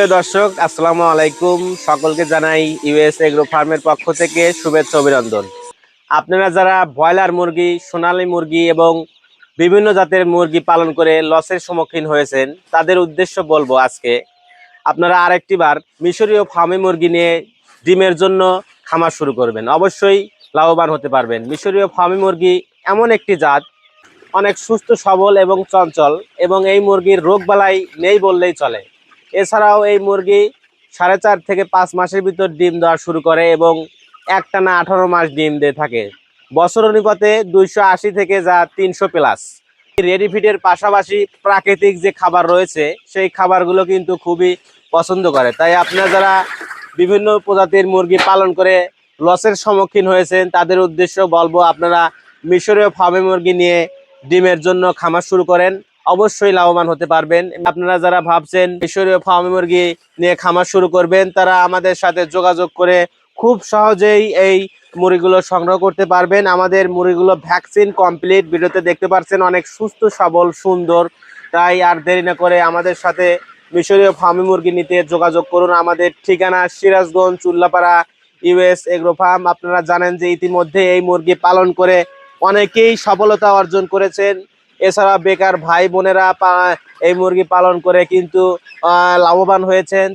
দর্শক আসসালামু আলাইকুম, সকলকে জানাই ইউএস এগ্রো ফার্মের পক্ষ থেকে শুভেচ্ছা অভিনন্দন। আপনারা যারা ব্রয়লার মুরগি, সোনালী মুরগি এবং বিভিন্ন জাতের মুরগি পালন করে লসের সম্মুখীন হয়েছেন, তাদের উদ্দেশ্য বলবো আজকে আপনারা আরেকটি বার মিশরীয় ফার্মি মুরগি নিয়ে ডিমের জন্য খামার শুরু করবেন। অবশ্যই লাভবান হতে পারবেন। মিশরীয় ফার্মি মুরগি এমন একটি জাত, অনেক সুস্থ সবল এবং চঞ্চল, এবং এই মুরগির রোগবালাই নেই বললেই চলে। এছাড়াও এই মুরগি 4.5 থেকে 5 মাসের ভিতর ডিম দেওয়া শুরু করে এবং একটানা 18 মাস ডিম দিয়ে থাকে। বছর অনুপাতে 280 থেকে যা 300 প্লাস। রেডি ফিডের পাশাপাশি প্রাকৃতিক যে খাবার রয়েছে সেই খাবারগুলো কিন্তু খুবই পছন্দ করে। তাই আপনারা যারা বিভিন্ন প্রজাতির মুরগি পালন করে লসের সম্মুখীন হয়েছেন, তাদের উদ্দেশ্য বলবো আপনারা মিশরীয় ফার্মি মুরগি নিয়ে ডিমের জন্য খামার শুরু করেন, অবশ্যই লাভবান হতে পারবেন। আপনারা যারা ভাবছেন মিশরীয় ফার্মি মুরগি নিয়ে খামার শুরু করবেন, তারা আমাদের সাথে যোগাযোগ করে খুব সহজেই এই মুরগিগুলো সংগ্রহ করতে পারবেন। আমাদের মুরগিগুলো ভ্যাকসিন কমপ্লিট, ভিডিওতে দেখতে পাচ্ছেন অনেক সুস্থ সবল সুন্দর। তাই আর দেরি না করে আমাদের সাথে মিশরীয় ফার্মি মুরগি নিতে যোগাযোগ করুন। আমাদের ঠিকানা Sirajganj Chullapara, US agro farm. আপনারা জানেন যে ইতিমধ্যে এই মুরগি পালন করে অনেকেই সফলতা অর্জন করেছেন। এছাড়া বেকার ভাই বোনেরা এই মুরগি পালন করে কিন্তু লাভবান হয়েছেন।